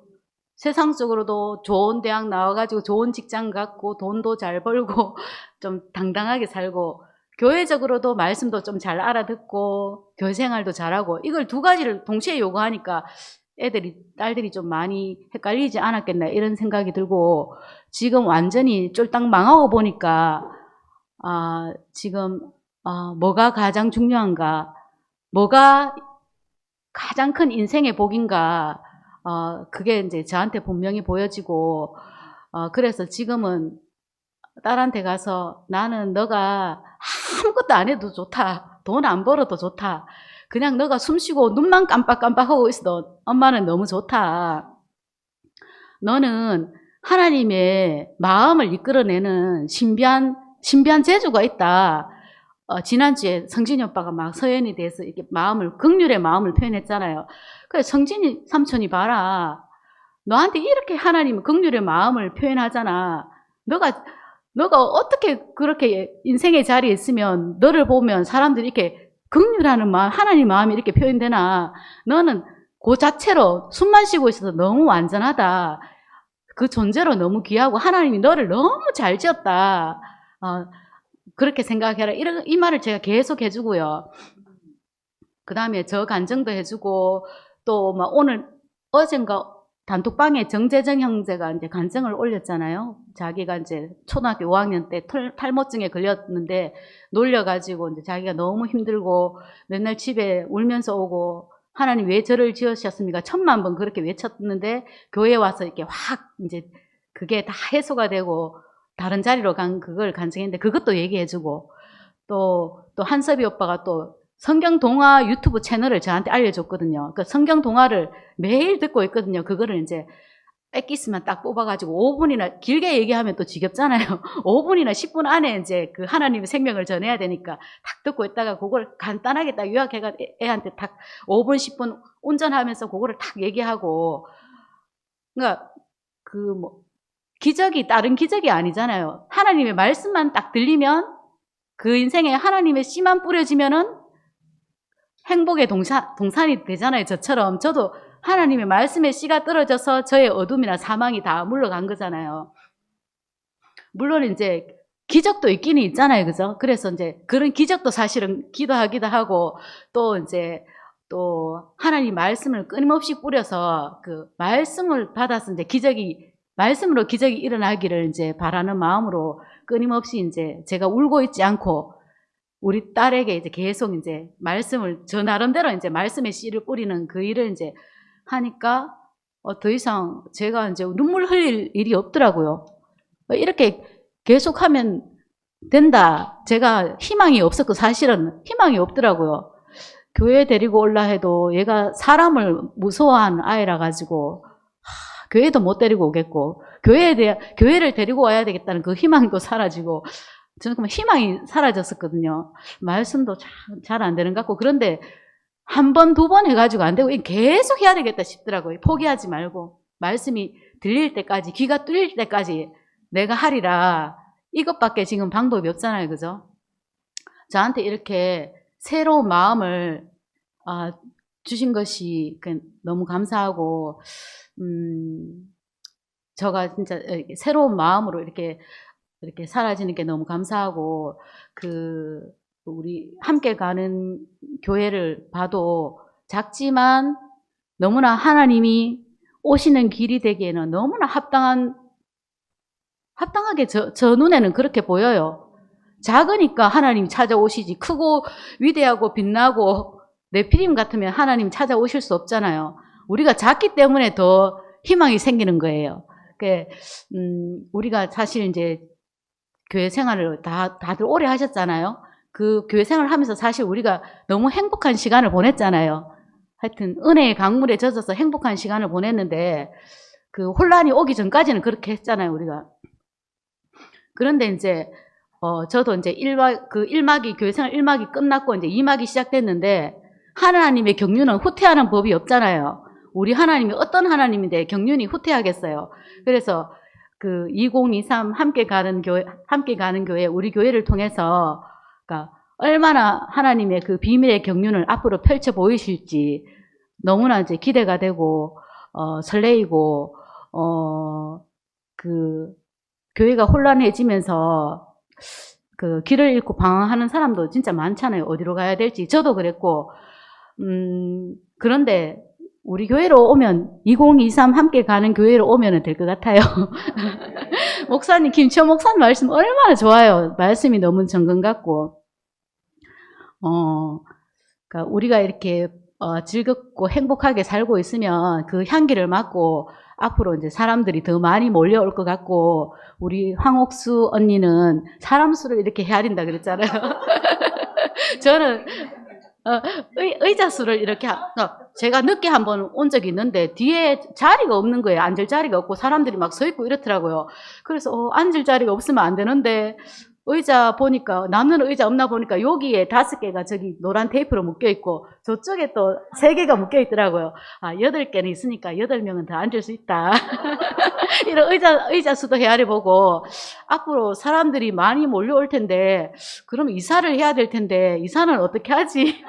세상적으로도 좋은 대학 나와가지고 좋은 직장 갖고 돈도 잘 벌고 좀 당당하게 살고, 교회적으로도 말씀도 좀 잘 알아듣고 교회 생활도 잘하고, 이걸 두 가지를 동시에 요구하니까 딸들이 좀 많이 헷갈리지 않았겠나 이런 생각이 들고, 지금 완전히 쫄딱 망하고 보니까 지금 뭐가 가장 중요한가, 뭐가 가장 큰 인생의 복인가, 그게 이제 저한테 분명히 보여지고, 그래서 지금은 딸한테 가서 나는 너가 아무것도 안 해도 좋다, 돈 안 벌어도 좋다, 그냥 너가 숨 쉬고 눈만 깜빡깜빡하고 있어도 엄마는 너무 좋다. 너는 하나님의 마음을 이끌어내는 신비한 재주가 있다. 지난주에 성진이 오빠가 막 서연이 대해서 이렇게 극률의 마음을 표현했잖아요. 그래서 성진이 삼촌이 봐라, 너한테 이렇게 하나님은 극률의 마음을 표현하잖아. 너가 어떻게 그렇게 인생의 자리에 있으면 너를 보면 사람들이 이렇게 긍휼하는 마음, 하나님 마음이 이렇게 표현되나? 너는 그 자체로 숨만 쉬고 있어서 너무 완전하다. 그 존재로 너무 귀하고 하나님이 너를 너무 잘 지었다. 그렇게 생각해라. 이 말을 제가 계속 해주고요. 그 다음에 저 간증도 해주고, 또 막 어젠가 단톡방에 정재정 형제가 이제 간증을 올렸잖아요. 자기가 이제 초등학교 5학년 때 탈모증에 걸렸는데 놀려가지고 이제 자기가 너무 힘들고 맨날 집에 울면서 오고, 하나님 왜 저를 지으셨습니까? 1000만 번 그렇게 외쳤는데 교회에 와서 이렇게 확 이제 그게 다 해소가 되고 다른 자리로 그걸 간증했는데 그것도 얘기해주고, 또 한섭이 오빠가 또 성경 동화 유튜브 채널을 저한테 알려줬거든요. 그 성경 동화를 매일 듣고 있거든요. 그거를 이제 엑기스만 딱 뽑아가지고 5분이나, 길게 얘기하면 또 지겹잖아요. 5분이나 10분 안에 이제 그 하나님의 생명을 전해야 되니까 딱 듣고 있다가 그걸 간단하게 딱 요약해가 애한테 딱 5분, 10분 운전하면서 그거를 딱 얘기하고, 그러니까 다른 기적이 아니잖아요. 하나님의 말씀만 딱 들리면, 그 인생에 하나님의 씨만 뿌려지면은 행복의 동산이 되잖아요. 저처럼 저도 하나님의 말씀의 씨가 떨어져서 저의 어둠이나 사망이 다 물러간 거잖아요. 물론 이제 기적도 있기는 있잖아요. 그죠? 그래서 이제 그런 기적도 사실은 기도하기도 하고, 또 하나님 말씀을 끊임없이 뿌려서 그 말씀을 받아서 이제 말씀으로 기적이 일어나기를 이제 바라는 마음으로 끊임없이 이제 제가 울고 있지 않고 우리 딸에게 이제 계속 이제 말씀을, 저 나름대로 이제 말씀의 씨를 뿌리는 그 일을 이제 하니까 더 이상 제가 이제 눈물 흘릴 일이 없더라고요. 이렇게 계속하면 된다. 제가 희망이 없었고, 사실은 희망이 없더라고요. 교회 데리고 올라 해도 얘가 사람을 무서워하는 아이라 가지고 교회도 못 데리고 오겠고, 교회를 데리고 와야 되겠다는 그 희망도 사라지고, 저는 그만 희망이 사라졌었거든요. 말씀도 잘 안 되는 것 같고, 그런데 한 번, 두 번 해가지고 안 되고 계속 해야 되겠다 싶더라고요. 포기하지 말고 말씀이 들릴 때까지, 귀가 뚫릴 때까지 내가 하리라. 이것밖에 지금 방법이 없잖아요. 그죠? 저한테 이렇게 새로운 마음을 주신 것이 너무 감사하고, 저가 진짜 새로운 마음으로 이렇게 이렇게 사라지는 게 너무 감사하고, 우리 함께 가는 교회를 봐도 작지만 너무나 하나님이 오시는 길이 되기에는 너무나 합당하게 저 눈에는 그렇게 보여요. 작으니까 하나님이 찾아오시지, 크고 위대하고 빛나고 네피림 같으면 하나님 찾아오실 수 없잖아요. 우리가 작기 때문에 더 희망이 생기는 거예요. 우리가 사실 이제 교회 생활을 다들 오래 하셨잖아요. 그 교회 생활을 하면서 사실 우리가 너무 행복한 시간을 보냈잖아요. 하여튼 은혜의 강물에 젖어서 행복한 시간을 보냈는데, 그 혼란이 오기 전까지는 그렇게 했잖아요, 우리가. 그런데 이제 저도 이제 교회 생활 1막이 끝났고 이제 2막이 시작됐는데, 하나님의 경륜은 후퇴하는 법이 없잖아요. 우리 하나님이 어떤 하나님인데 경륜이 후퇴하겠어요. 그래서 2023 함께 가는 교회, 우리 교회를 통해서, 그러니까 얼마나 하나님의 그 비밀의 경륜을 앞으로 펼쳐 보이실지 너무나 이제 기대가 되고, 설레이고, 교회가 혼란해지면서 길을 잃고 방황하는 사람도 진짜 많잖아요. 어디로 가야 될지. 저도 그랬고, 그런데 우리 교회로 오면, 2023 함께 가는 교회로 오면 될 것 같아요. 목사님, 김치호 목사님 말씀 얼마나 좋아요. 말씀이 너무 정금 같고, 그러니까 우리가 이렇게 즐겁고 행복하게 살고 있으면 그 향기를 맡고 앞으로 이제 사람들이 더 많이 몰려올 것 같고, 우리 황옥수 언니는 사람 수를 이렇게 헤아린다 그랬잖아요. 저는 의자 수를 이렇게 제가 늦게 한번 온 적이 있는데 뒤에 자리가 없는 거예요. 앉을 자리가 없고 사람들이 막 서 있고 이렇더라고요. 그래서 앉을 자리가 없으면 안 되는데, 의자 보니까, 남는 의자 없나 보니까 여기에 5개가 저기 노란 테이프로 묶여있고 저쪽에 또 3개가 묶여있더라고요. 8개는 있으니까 8명은 더 앉을 수 있다. 이런 의자 수도 헤아려보고, 앞으로 사람들이 많이 몰려올 텐데 그럼 이사를 해야 될 텐데 이사는 어떻게 하지?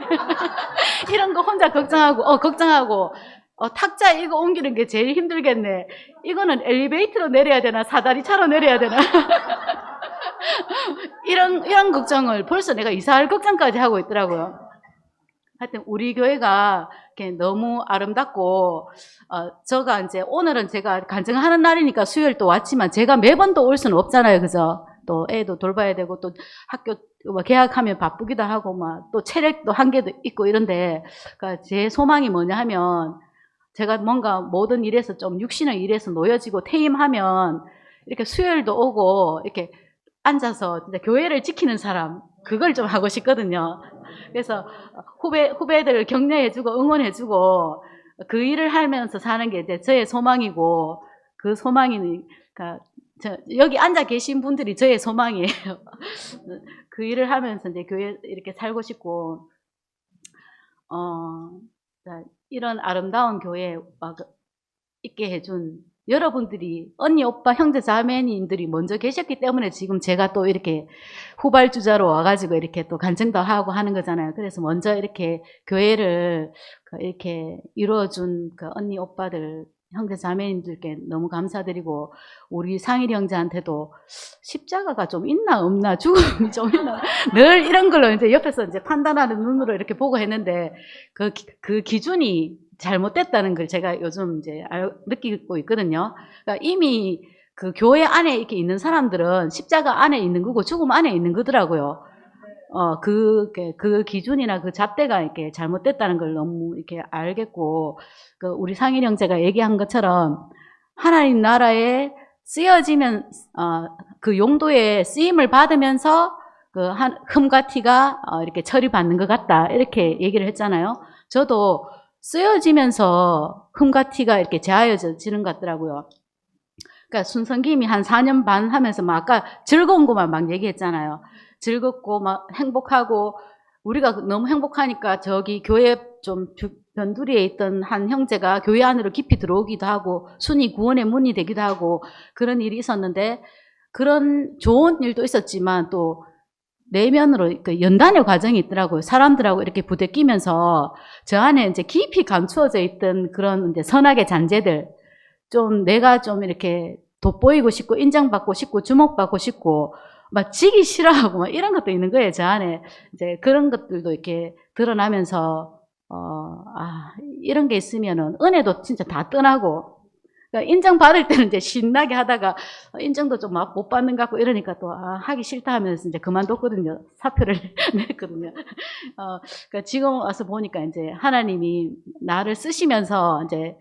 이런 거 혼자 걱정하고 탁자 이거 옮기는 게 제일 힘들겠네. 이거는 엘리베이터로 내려야 되나 사다리 차로 내려야 되나? 이런 걱정을 벌써 내가 이사할 걱정까지 하고 있더라고요. 하여튼 우리 교회가 너무 아름답고, 제가 이제 오늘은 제가 간증하는 날이니까 수요일 또 왔지만 제가 매번 또 올 수는 없잖아요, 그죠? 또 애도 돌봐야 되고 또 학교 개학하면 바쁘기도 하고 또 체력도 한계도 있고 이런데, 그러니까 제 소망이 뭐냐 하면, 제가 뭔가 모든 일에서 좀 육신의 일에서 놓여지고 퇴임하면 이렇게 수요일도 오고 이렇게 앉아서 진짜 교회를 지키는 사람, 그걸 좀 하고 싶거든요. 그래서 후배들을 격려해주고 응원해주고 그 일을 하면서 사는 게 이제 저의 소망이고, 그 소망이, 그러니까 여기 앉아 계신 분들이 저의 소망이에요. 그 일을 하면서 이제 교회 이렇게 살고 싶고, 이런 아름다운 교회에 있게 해준 여러분들이, 언니, 오빠, 형제, 자매님들이 먼저 계셨기 때문에 지금 제가 또 이렇게 후발주자로 와가지고 이렇게 또 간증도 하고 하는 거잖아요. 그래서 먼저 이렇게 교회를 이렇게 이루어준 그 언니, 오빠들, 형제, 자매님들께 너무 감사드리고, 우리 상일 형제한테도 십자가가 좀 있나 없나, 죽음이 좀 있나, 늘 이런 걸로 이제 옆에서 이제 판단하는 눈으로 이렇게 보고 했는데, 그 기준이 잘못됐다는 걸 제가 요즘 이제 느끼고 있거든요. 그러니까 이미 그 교회 안에 이렇게 있는 사람들은 십자가 안에 있는 거고 죽음 안에 있는 거더라고요. 그 기준이나 그 잣대가 이렇게 잘못됐다는 걸 너무 이렇게 알겠고, 우리 상일 형제가 얘기한 것처럼 하나님 나라에 쓰여지면, 그 용도에 쓰임을 받으면서 흠과 티가 이렇게 처리받는 것 같다. 이렇게 얘기를 했잖아요. 저도 쓰여지면서 흠과 티가 이렇게 제하여지는 것 같더라고요. 그러니까 순성김이 한 4년 반 하면서 아까 즐거운 것만 막 얘기했잖아요. 즐겁고 행복하고, 우리가 너무 행복하니까 저기 교회 좀 변두리에 있던 한 형제가 교회 안으로 깊이 들어오기도 하고 순위 구원의 문이 되기도 하고 그런 일이 있었는데, 그런 좋은 일도 있었지만 또 내면으로 연단의 과정이 있더라고요. 사람들하고 이렇게 부대끼면서 저 안에 이제 깊이 감추어져 있던 그런 이제 선악의 잔재들, 좀 내가 좀 이렇게 돋보이고 싶고, 인정받고 싶고, 주목받고 싶고, 막 지기 싫어하고, 막 이런 것도 있는 거예요, 저 안에. 이제 그런 것들도 이렇게 드러나면서, 이런 게 있으면은 은혜도 진짜 다 떠나고, 그러니까 인정받을 때는 이제 신나게 하다가 인정도 좀 막 못 받는 것 같고 이러니까 또 하기 싫다 하면서 이제 그만뒀거든요. 사표를 냈거든요. 그러니까 지금 와서 보니까 이제 하나님이 나를 쓰시면서 이제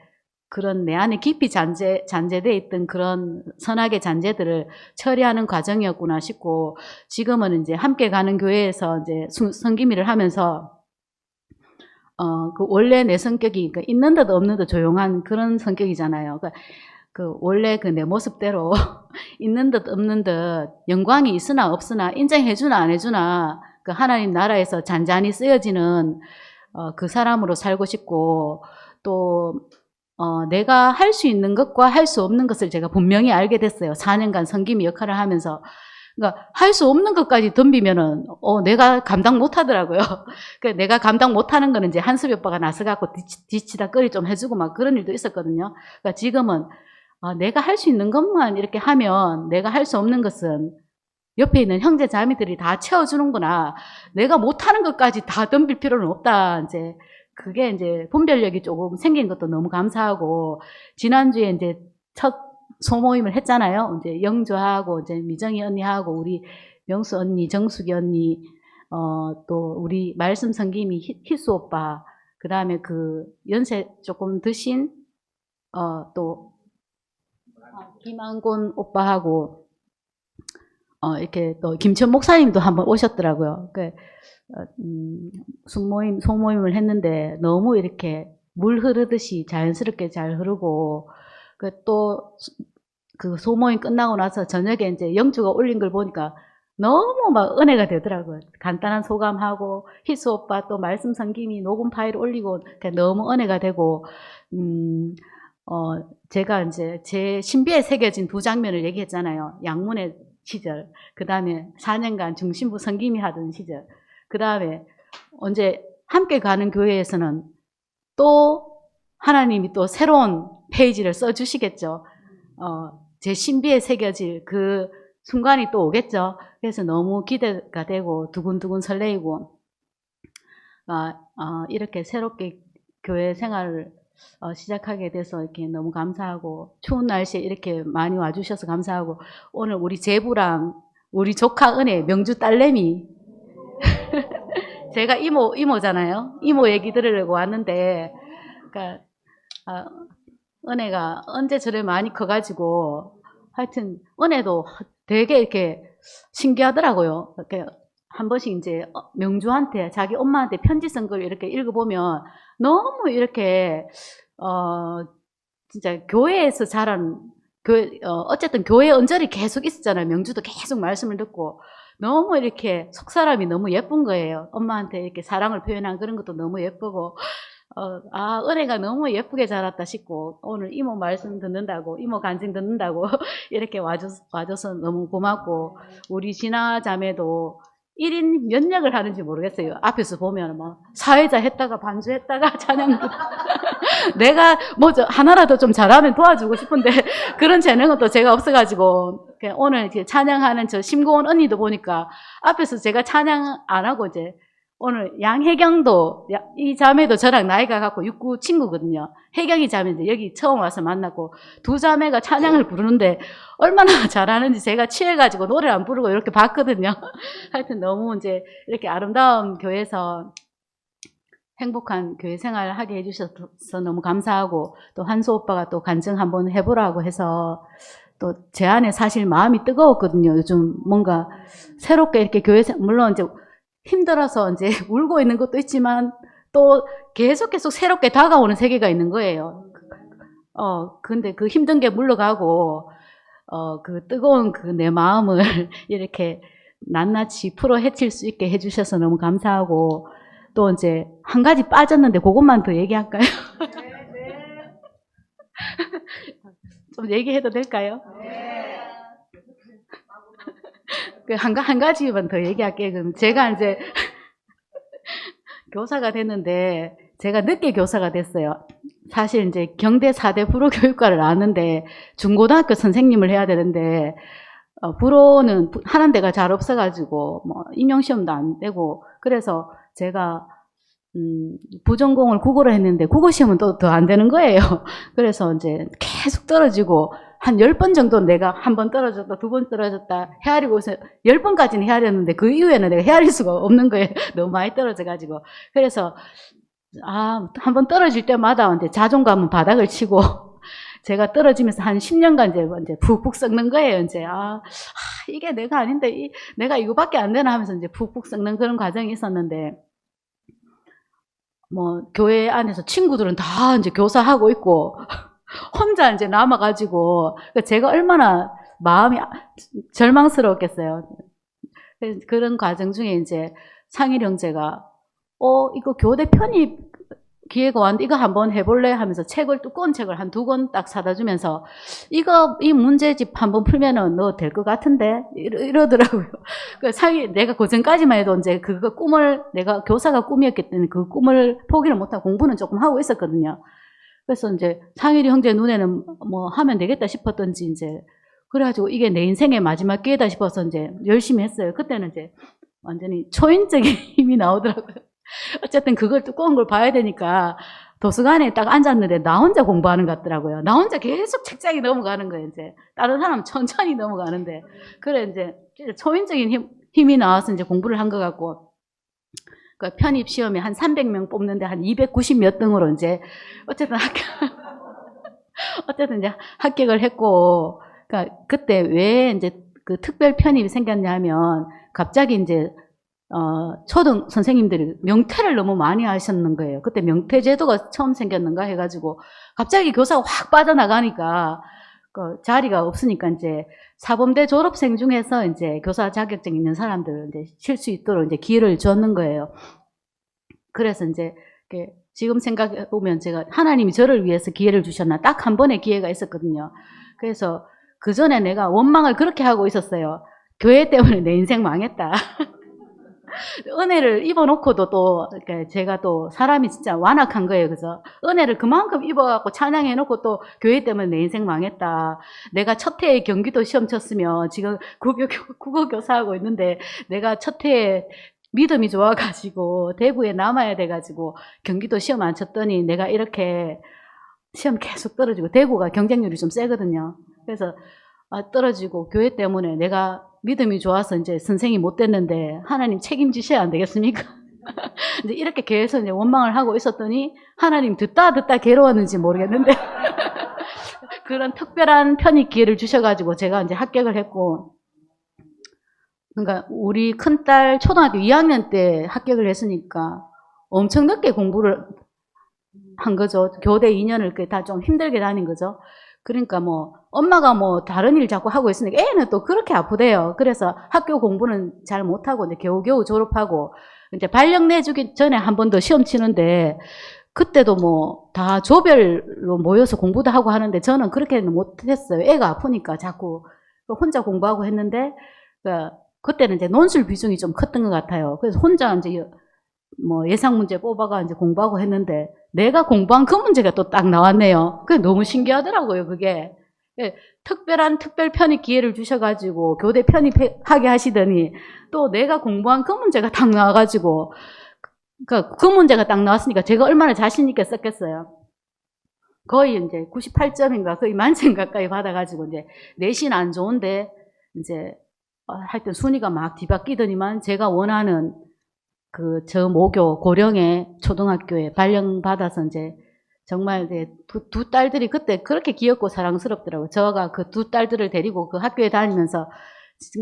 그런 내 안에 깊이 잔재되어 있던 그런 선악의 잔재들을 처리하는 과정이었구나 싶고, 지금은 이제 함께 가는 교회에서 이제 성김일을 하면서 그 원래 내 성격이, 그러니까 있는 듯 없는 듯 조용한 그런 성격이잖아요. 그러니까 그 원래 그 내 모습대로 있는 듯 없는 듯 영광이 있으나 없으나 인정해주나 안 해주나 그 하나님 나라에서 잔잔히 쓰여지는 그 사람으로 살고 싶고, 또 내가 할 수 있는 것과 할 수 없는 것을 제가 분명히 알게 됐어요. 4년간 성김이 역할을 하면서. 그러니까 할 수 없는 것까지 덤비면은 내가 감당 못 하더라고요. 그러니까 내가 감당 못 하는 거는 이제 한수비 오빠가 나서 갖고 뒤치다 거리 좀 해주고 막 그런 일도 있었거든요. 그러니까 지금은 내가 할 수 있는 것만 이렇게 하면 내가 할 수 없는 것은 옆에 있는 형제 자매들이 다 채워주는구나. 내가 못 하는 것까지 다 덤빌 필요는 없다. 이제 그게 이제 분별력이 조금 생긴 것도 너무 감사하고, 지난주에 이제 첫 소모임을 했잖아요. 이제 영조하고 이제 미정이 언니하고 우리 명수 언니, 정숙이 언니, 또 우리 말씀 성김이 희수 오빠, 그 다음에 그 연세 조금 드신 또 김한곤 오빠하고 이렇게 또 김천 목사님도 한번 오셨더라고요. 소모임을 했는데 너무 이렇게 물 흐르듯이 자연스럽게 잘 흐르고, 또 그 소모임 끝나고 나서 저녁에 이제 영주가 올린 걸 보니까 너무 막 은혜가 되더라고요. 간단한 소감하고 희수 오빠 또 말씀 성김이 녹음 파일 올리고 너무 은혜가 되고, 제가 이제 제 신비에 새겨진 두 장면을 얘기했잖아요. 양문의 시절, 그 다음에 4년간 중심부 성김이 하던 시절, 그 다음에 언제 함께 가는 교회에서는 또 하나님이 또 새로운 페이지를 써주시겠죠. 제 신비에 새겨질 그 순간이 또 오겠죠. 그래서 너무 기대가 되고 두근두근 설레이고, 이렇게 새롭게 교회 생활을 시작하게 돼서 이렇게 너무 감사하고, 추운 날씨에 이렇게 많이 와주셔서 감사하고, 오늘 우리 제부랑 우리 조카 은혜, 명주 딸내미 제가 이모잖아요. 이모 얘기 들으려고 왔는데, 그러니까 은혜가 언제 저를 많이 커가지고, 하여튼 은혜도 되게 이렇게 신기하더라고요. 이렇게 한 번씩 이제 명주한테 자기 엄마한테 편지 쓴 걸 이렇게 읽어보면 너무 이렇게 진짜 교회에서 자란 어쨌든 교회 언저리 계속 있었잖아요. 명주도 계속 말씀을 듣고 너무 이렇게 속사람이 너무 예쁜 거예요. 엄마한테 이렇게 사랑을 표현한 그런 것도 너무 예쁘고, 은혜가 너무 예쁘게 자랐다 싶고, 오늘 이모 말씀 듣는다고, 이모 간증 듣는다고 이렇게 와줘서 너무 고맙고, 우리 진아 자매도 1인 몇 역을 하는지 모르겠어요. 앞에서 보면 뭐 사회자 했다가 반주했다가 찬양도 내가 뭐 하나라도 좀 잘하면 도와주고 싶은데 그런 재능은 또 제가 없어가지고, 오늘 이렇게 찬양하는 저 심고원 언니도 보니까 앞에서 제가 찬양 안 하고 이제 오늘 양혜경도, 이 자매도 저랑 나이가 같고 육구 친구거든요. 혜경이 자매인데 여기 처음 와서 만났고, 두 자매가 찬양을 부르는데 얼마나 잘하는지 제가 취해가지고 노래를 안 부르고 이렇게 봤거든요. 하여튼 너무 이제 이렇게 아름다운 교회에서 행복한 교회 생활을 하게 해주셔서 너무 감사하고, 또 한소 오빠가 또 간증 한번 해보라고 해서 또 제 안에 사실 마음이 뜨거웠거든요. 요즘 뭔가 새롭게 이렇게 교회 물론 이제 힘들어서 이제 울고 있는 것도 있지만 또 계속 새롭게 다가오는 세계가 있는 거예요. 근데 그 힘든 게 물러가고, 그 뜨거운 그 내 마음을 이렇게 낱낱이 풀어 헤칠 수 있게 해주셔서 너무 감사하고, 또 이제 한 가지 빠졌는데 그것만 더 얘기할까요? 네. 좀 얘기해도 될까요? 네. 한 가지만 더 얘기할게요. 그럼 제가 이제 교사가 됐는데, 제가 늦게 교사가 됐어요. 사실 이제 경대 4대 불어교육과를 나왔는데 중고등학교 선생님을 해야 되는데 불어는 하는 데가 잘 없어가지고 뭐 임용시험도 안 되고 그래서 제가 부전공을 국어로 했는데 국어시험은 또 더 안 되는 거예요. 그래서 이제 계속 떨어지고 한 10번 정도 내가 한 번 떨어졌다, 2번 떨어졌다 헤아리고서 10번까지는 헤아렸는데 그 이후에는 내가 헤아릴 수가 없는 거예요. 너무 많이 떨어져가지고. 그래서 한 번 떨어질 때마다 이제 자존감은 바닥을 치고 제가 떨어지면서 한 10년간 이제 푹푹 썩는 거예요. 이제 이게 내가 아닌데 내가 이거밖에 안 되나 하면서 이제 푹푹 썩는 그런 과정이 있었는데 뭐 교회 안에서 친구들은 다 이제 교사하고 있고 혼자 이제 남아가지고 제가 얼마나 마음이 절망스러웠겠어요. 그런 과정 중에 이제 상일 형제가 이거 교대 편입 기회가 왔는데 이거 한번 해볼래 하면서 책을 두꺼운 책을 한 2권 딱 사다 주면서 이 문제집 한번 풀면은 너 될 것 같은데 이러더라고요. 내가 고전까지만 해도 이제 그거 꿈을 내가 교사가 꿈이었기 때문에 그 꿈을 포기를 못하고 공부는 조금 하고 있었거든요. 그래서 이제 상일이 형제 눈에는 뭐 하면 되겠다 싶었던지 이제 그래가지고 이게 내 인생의 마지막 기회다 싶어서 이제 열심히 했어요. 그때는 이제 완전히 초인적인 힘이 나오더라고요. 어쨌든 그걸 두꺼운 걸 봐야 되니까 도서관에 딱 앉았는데 나 혼자 공부하는 것 같더라고요. 나 혼자 계속 책장이 넘어가는 거예요. 이제 다른 사람은 천천히 넘어가는데 그래 이제 초인적인 힘이 나와서 이제 공부를 한 것 같고 그 편입 시험에 한 300명 뽑는데 한 290 몇 등으로 이제 어쨌든 이제 합격을 했고 그러니까 그때 왜 이제 그 특별 편입이 생겼냐면 갑자기 이제 초등 선생님들이 명퇴를 너무 많이 하셨는 거예요. 그때 명퇴 제도가 처음 생겼는가 해가지고 갑자기 교사가 확 빠져나가니까 그 자리가 없으니까 이제 사범대 졸업생 중에서 이제 교사 자격증 있는 사람들 이제 쉴 수 있도록 이제 기회를 줬는 거예요. 그래서 이제 지금 생각해 보면 제가 하나님이 저를 위해서 기회를 주셨나 딱 한 번의 기회가 있었거든요. 그래서 그 전에 내가 원망을 그렇게 하고 있었어요. 교회 때문에 내 인생 망했다. 은혜를 입어놓고도 또, 제가 또 사람이 진짜 완악한 거예요. 그래서 은혜를 그만큼 입어갖고 찬양해놓고 또 교회 때문에 내 인생 망했다. 내가 첫 해에 경기도 시험 쳤으면 지금 국어교사하고 있는데 내가 첫 해에 믿음이 좋아가지고 대구에 남아야 돼가지고 경기도 시험 안 쳤더니 내가 이렇게 시험 계속 떨어지고 대구가 경쟁률이 좀 세거든요. 그래서 떨어지고 교회 때문에 내가 믿음이 좋아서 이제 선생이 못 됐는데 하나님 책임지셔야 안 되겠습니까? 이제 이렇게 계속 이제 원망을 하고 있었더니 하나님 듣다 괴로웠는지 모르겠는데 그런 특별한 편입 기회를 주셔가지고 제가 이제 합격을 했고 그러니까 우리 큰딸 초등학교 2학년 때 합격을 했으니까 엄청 늦게 공부를 한 거죠. 교대 2년을 다 좀 힘들게 다닌 거죠. 그러니까 뭐 엄마가 뭐 다른 일 자꾸 하고 있으니까 애는 또 그렇게 아프대요. 그래서 학교 공부는 잘 못하고 이제 겨우겨우 졸업하고 이제 발령 내주기 전에 한 번 더 시험 치는데 그때도 뭐 다 조별로 모여서 공부도 하고 하는데 저는 그렇게는 못했어요. 애가 아프니까 자꾸 혼자 공부하고 했는데 그때는 이제 논술 비중이 좀 컸던 것 같아요. 그래서 혼자 이제 뭐 예상 문제 뽑아가 이제 공부하고 했는데 내가 공부한 그 문제가 또 딱 나왔네요. 그게 너무 신기하더라고요, 그게. 특별한 특별 편입 기회를 주셔가지고 교대 편입하게 하시더니 또 내가 공부한 그 문제가 딱 나와가지고 그러니까 그 문제가 딱 나왔으니까 제가 얼마나 자신 있게 썼겠어요. 거의 이제 98점인가 거의 만점 가까이 받아가지고 이제 내신 안 좋은데 이제 하여튼 순위가 막 뒤바뀌더니만 제가 원하는 저 모교 고령의 초등학교에 발령받아서 이제 정말 이제 두 딸들이 그때 그렇게 귀엽고 사랑스럽더라고요. 저가 그 두 딸들을 데리고 그 학교에 다니면서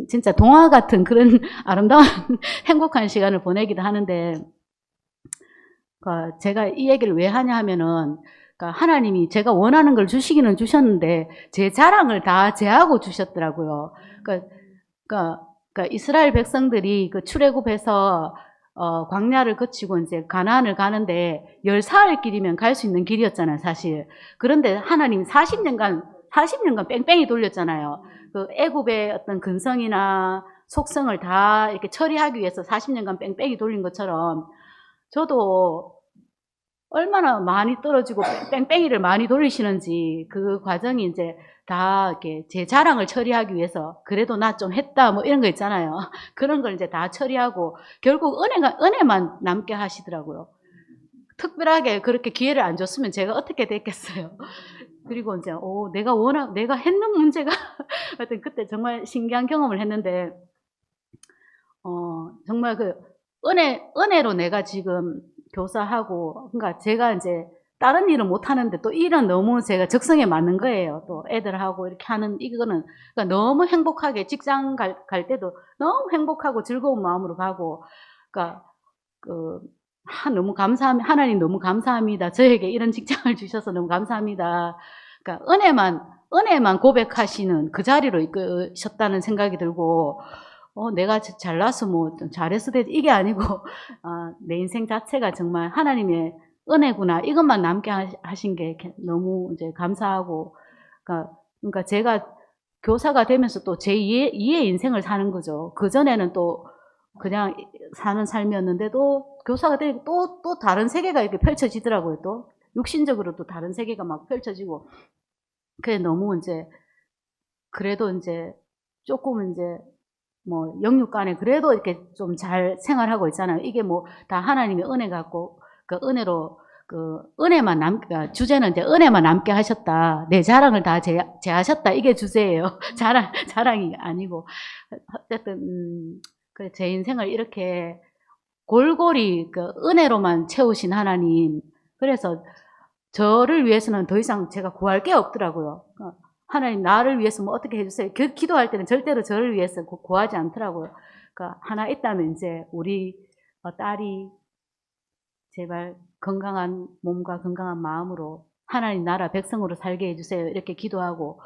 진짜 동화 같은 그런 아름다운 행복한 시간을 보내기도 하는데 제가 이 얘기를 왜 하냐 하면은 하나님이 제가 원하는 걸 주시기는 주셨는데 제 자랑을 다 제하고 주셨더라고요. 그러니까 이스라엘 백성들이 그 출애굽해서 광야를 거치고 이제 가나안을 가는데 10사흘 길이면 갈 수 있는 길이었잖아요, 사실. 그런데 하나님 40년간 뺑뺑이 돌렸잖아요. 그 애굽의 어떤 근성이나 속성을 다 이렇게 처리하기 위해서 40년간 뺑뺑이 돌린 것처럼 저도 얼마나 많이 떨어지고 뺑뺑이를 많이 돌리시는지 그 과정이 이제 다 이렇게 제 자랑을 처리하기 위해서 그래도 나 좀 했다 뭐 이런 거 있잖아요. 그런 걸 이제 다 처리하고 결국 은혜만 남게 하시더라고요. 특별하게 그렇게 기회를 안 줬으면 제가 어떻게 됐겠어요. 그리고 이제 내가 했는 문제가 하여튼 그때 정말 신기한 경험을 했는데 정말 그 은혜로 내가 지금 교사하고 그러니까 제가 이제 다른 일은 못 하는데 또 일은 너무 제가 적성에 맞는 거예요. 또 애들하고 이렇게 하는 이거는 그러니까 너무 행복하게 직장 갈 때도 너무 행복하고 즐거운 마음으로 가고 그러니까 너무 감사합니다. 하나님 너무 감사합니다. 저에게 이런 직장을 주셔서 너무 감사합니다. 그러니까 은혜만 고백하시는 그 자리로 이끄셨다는 생각이 들고 내가 잘나서 뭐 잘해서 되지 이게 아니고 내 인생 자체가 정말 하나님의 은혜구나 이것만 남게 하신 게 너무 이제 감사하고 그러니까 제가 교사가 되면서 또 제 2의 인생을 사는 거죠. 그 전에는 또 그냥 사는 삶이었는데도 교사가 되니까 또 다른 세계가 이렇게 펼쳐지더라고요. 또 육신적으로 또 다른 세계가 막 펼쳐지고 그게 너무 이제 그래도 이제 조금 이제 뭐 영육간에 그래도 이렇게 좀 잘 생활하고 있잖아요. 이게 뭐 다 하나님의 은혜 갖고 그 은혜로 그러니까 주제는 이제 은혜만 남게 하셨다. 내 자랑을 다 제하셨다. 이게 주제예요. 자랑이 아니고 어쨌든 제 인생을 이렇게 골고리 그 은혜로만 채우신 하나님. 그래서 저를 위해서는 더 이상 제가 구할 게 없더라고요. 하나님 나를 위해서 뭐 어떻게 해주세요. 기도할 때는 절대로 저를 위해서 구하지 않더라고요. 그러니까 하나 있다면 이제 우리 딸이 제발 건강한 몸과 건강한 마음으로 하나님 나라 백성으로 살게 해주세요. 이렇게 기도하고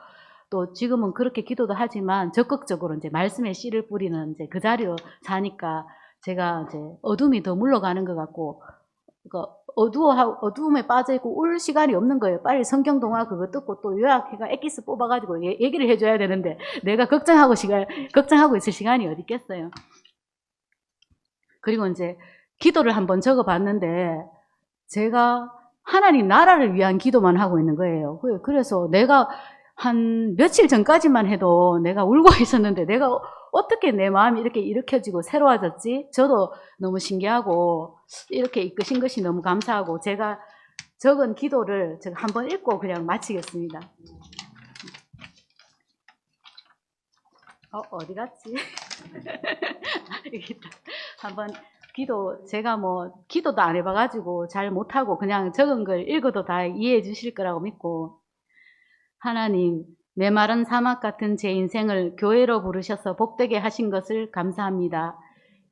또 지금은 그렇게 기도도 하지만 적극적으로 이제 말씀의 씨를 뿌리는 이제 그 자리로 사니까 제가 이제 어둠이 더 물러가는 것 같고 그러니까 어두움에 빠져있고 울 시간이 없는 거예요. 빨리 성경 동화 그거 듣고 또 요약해가 엑기스 뽑아가지고 얘기를 해줘야 되는데 내가 걱정하고 있을 시간이 어디 있겠어요. 그리고 이제 기도를 한번 적어봤는데 제가 하나님 나라를 위한 기도만 하고 있는 거예요. 그래서 내가 한 며칠 전까지만 해도 내가 울고 있었는데 내가 어떻게 내 마음이 이렇게 일으켜지고 새로워졌지? 저도 너무 신기하고 이렇게 이끄신 것이 너무 감사하고 제가 적은 기도를 제가 한번 읽고 그냥 마치겠습니다. 어디 갔지? 한번 제가 뭐 기도도 안 해봐가지고 잘 못하고 그냥 적은 걸 읽어도 다 이해해 주실 거라고 믿고 하나님 내 마른 사막 같은 제 인생을 교회로 부르셔서 복되게 하신 것을 감사합니다.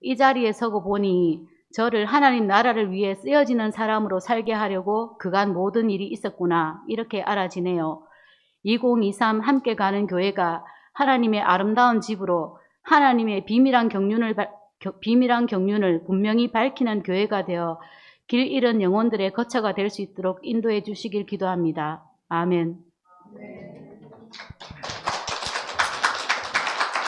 이 자리에 서고 보니 저를 하나님 나라를 위해 쓰여지는 사람으로 살게 하려고 그간 모든 일이 있었구나 이렇게 알아지네요. 2023 함께 가는 교회가 하나님의 아름다운 집으로 하나님의 비밀한 경륜을 분명히 밝히는 교회가 되어 길 잃은 영혼들의 거처가 될 수 있도록 인도해 주시길 기도합니다. 아멘.